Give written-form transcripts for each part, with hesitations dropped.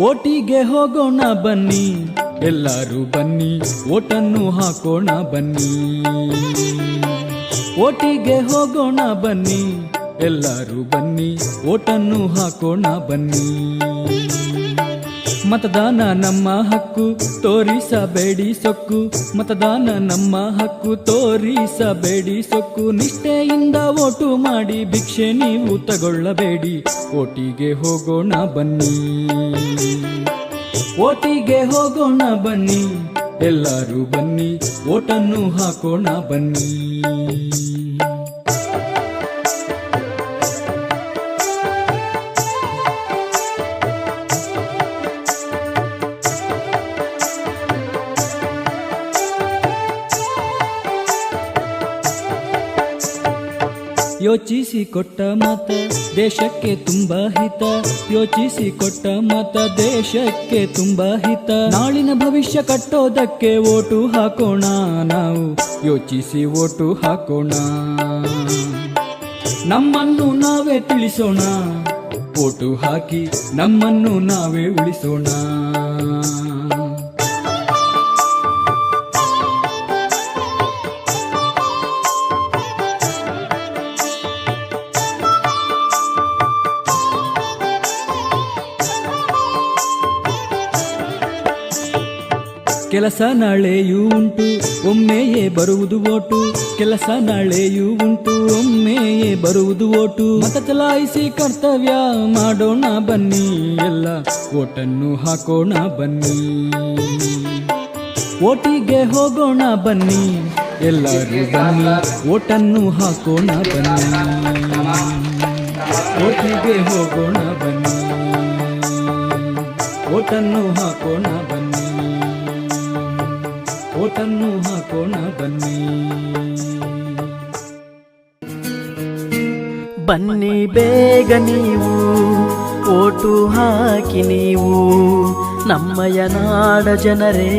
ಓಟಿಗೆ ಹೋಗೋಣ ಬನ್ನಿ, ಎಲ್ಲರೂ ಬನ್ನಿ, ಓಟನ್ನು ಹಾಕೋಣ ಬನ್ನಿ. ಓಟಿಗೆ ಹೋಗೋಣ ಬನ್ನಿ, ಎಲ್ಲರೂ ಬನ್ನಿ, ಓಟನ್ನು ಹಾಕೋಣ ಬನ್ನಿ. ಮತದಾನ ನಮ್ಮ ಹಕ್ಕು, ತೋರಿಸಬೇಡಿ ಸೊಕ್ಕು. ಮತದಾನ ನಮ್ಮ ಹಕ್ಕು, ತೋರಿಸಬೇಡಿ ಸೊಕ್ಕು. ನಿಷ್ಠೆಯಿಂದ ಓಟು ಮಾಡಿ ಭಿಕ್ಷೆ ನೀವು ತಗೊಳ್ಳಬೇಡಿ. ಓಟಿಗೆ ಹೋಗೋಣ ಬನ್ನಿ, ಓಟಿಗೆ ಹೋಗೋಣ ಬನ್ನಿ, ಎಲ್ಲರೂ ಬನ್ನಿ, ಓಟನ್ನು ಹಾಕೋಣ ಬನ್ನಿ. ಯೋಚಿಸಿ ಕೊಟ್ಟ ಮತ ದೇಶಕ್ಕೆ ತುಂಬ ಹಿತ. ಯೋಚಿಸಿ ಕೊಟ್ಟ ಮತ ದೇಶಕ್ಕೆ ತುಂಬ ಹಿತ. ನಾಳಿನ ಭವಿಷ್ಯ ಕಟ್ಟೋದಕ್ಕೆ ಓಟು ಹಾಕೋಣ ನಾವು, ಯೋಚಿಸಿ ಓಟು ಹಾಕೋಣ. ನಮ್ಮನ್ನು ನಾವೇ ತಿಳಿಸೋಣ, ಓಟು ಹಾಕಿ ನಮ್ಮನ್ನು ನಾವೇ ಉಳಿಸೋಣ. ಕೆಲಸ ನಾಳೆಯೂ ಉಂಟು, ಒಮ್ಮೆಯೇ ಬರುವುದು ಓಟು. ಕೆಲಸ ನಾಳೆಯೂ ಉಂಟು, ಒಮ್ಮೆಯೇ ಬರುವುದು ಓಟು. ಮತ ಚಲಾಯಿಸಿ ಕರ್ತವ್ಯ ಮಾಡೋಣ ಬನ್ನಿ, ಎಲ್ಲ ಓಟನ್ನು ಹಾಕೋಣ ಬನ್ನಿ. ಓಟಿಗೆ ಹೋಗೋಣ ಬನ್ನಿ, ಎಲ್ಲರೂ ಬನ್ನಿ, ಓಟನ್ನು ಹಾಕೋಣ ಬನ್ನಿ. ಓಟಿಗೆ ಹೋಗೋಣ ಬನ್ನಿ, ಓಟನ್ನು ಹಾಕೋಣ ಬನ್ನಿ, ಓಟನ್ನು ಹಾಕೋಣ ಬನ್ನಿ. ಬನ್ನಿ ಬೇಗ ನೀವು ಓಟು ಹಾಕಿ ನೀವು ನಮ್ಮಯ ನಾಡ ಜನರೇ.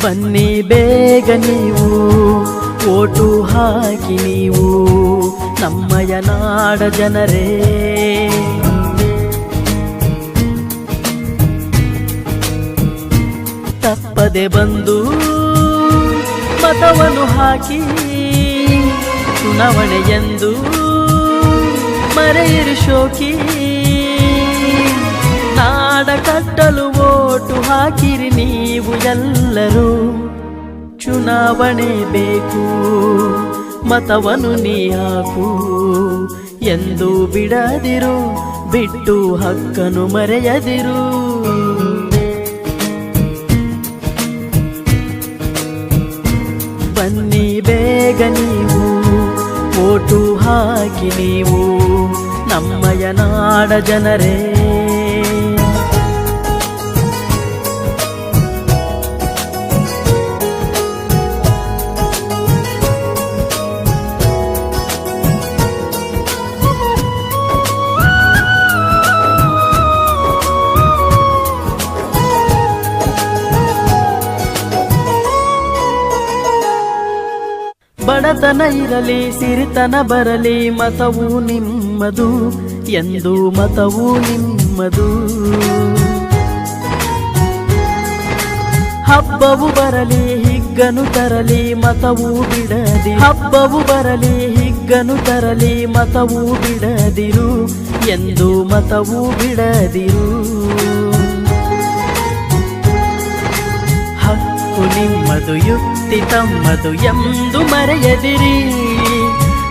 ಬನ್ನಿ ಬೇಗ ನೀವು ಓಟು ಹಾಕಿ ನೀವು ನಮ್ಮಯ ನಾಡ ಜನರೇ. ತಪ್ಪದೆ ಬಂದು ಮತವನ್ನು ಹಾಕಿ, ಚುನಾವಣೆಯೆಂದು ಮರೆಯಿರಿ ಶೋಕಿ. ನಾಡ ಕಟ್ಟಲು ಓಟು ಹಾಕಿರಿ ನೀವು ಎಲ್ಲರೂ. ಚುನಾವಣೆ ಬೇಕು, ಮತವನ್ನು ನೀ ಹಾಕು ಎಂದು ಬಿಡದಿರು, ಬಿಟ್ಟು ಹಕ್ಕನ್ನು ಮರೆಯದಿರು. ಬನ್ನಿ ಬೇಗ ನೀವು ಓಟು ಹಾಕಿ ನೀವು ನಮ್ಮಯ ನಾಡ ಜನರೇ. ಬಡತನ ಇರಲಿ ಸಿರಿತನ ಬರಲಿ, ಮತವು ನಿಮ್ಮದು ಎಂದು ಮತವು ನಿಮ್ಮದು. ಹಬ್ಬವು ಬರಲಿ ಹಿಗ್ಗನು ತರಲಿ, ಮತವು ಬಿಡದಿ. ಹಬ್ಬವು ಬರಲಿ ಹಿಗ್ಗನು ತರಲಿ, ಮತವು ಬಿಡದಿರು ಎಂದು ಮತವು ಬಿಡದಿರು. ಹಕ್ಕು ನಿಮ್ಮದು, ಯುಕ್ತಿ ತಮ್ಮದು ಎಂದು ಮರೆಯದಿರಿ.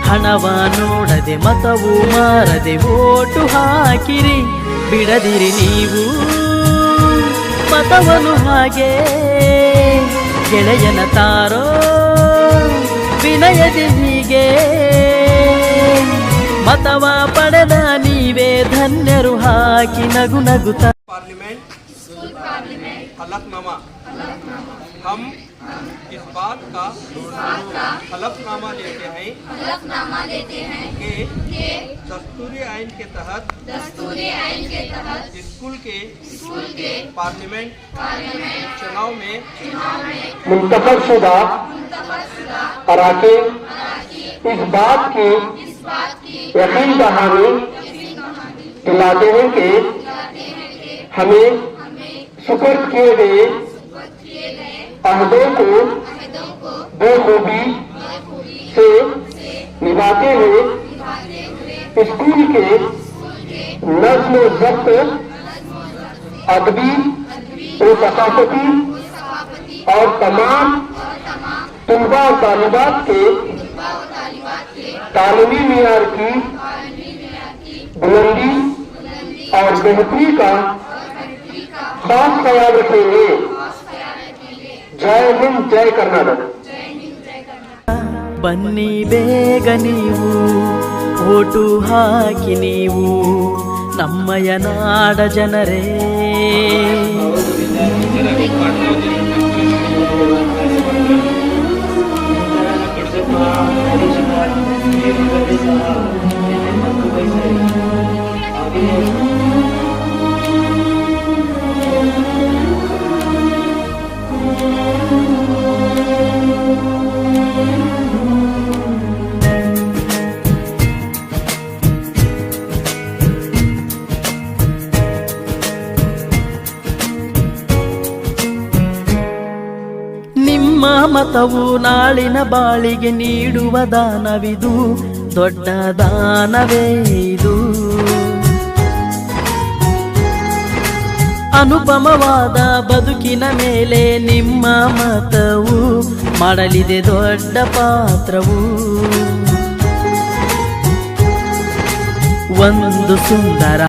ಹಣವ ನೋಡದೆ ಮತವು ಮಾರದೆ ಓಟು ಹಾಕಿರಿ. ಬಿಡದಿರಿ ನೀವು ಮತವನ್ನು ಹಾಗೆ, ಗೆಳೆಯನ ತಾರೋ ವಿನಯದಿ ಹೀಗೆ. ಹಾಕಿ ನಗು ನಗುತ್ತ पार्लियामेंट हलफनामा हम इस बात का हलफनामा लेते हैं कि दस्तूरी आइन के तहत स्कूल के पार्लियामेंट चुनाव में मुंतखब शुदा अराकीन इस बात की यकीन दहानी दिलाते हैं कि हमें सुपुर्द किए गए अहदों को बखूबी से निभाते हुए स्कूल के नज़्म व ज़ब्त, अदबी और सकाफती और तमाम तलबा और तालिबात के तालीमी मियार की बुलंदी और बेहतरी का खास ख्याल रखेंगे। जय हिंद, जय कर्नाटक। ಬನ್ನಿ ಬೇಗ ನೀವು ಓಟು ಹಾಕಿ ನೀವು ನಮ್ಮಯ ನಾಡ ಜನರೇ. ನಿಮ್ಮ ಮತವು ನಾಳಿನ ಬಾಳಿಗೆ ನೀಡುವ ದಾನವಿದು, ದೊಡ್ಡ ದಾನವೇ ಇದು. ಅನುಪಮವಾದ ಬದುಕಿನ ಮೇಲೆ ನಿಮ್ಮ ಮತವು ಮಾಡಲಿದೆ ದೊಡ್ಡ ಪಾತ್ರವು. ಒಂದು ಸುಂದರ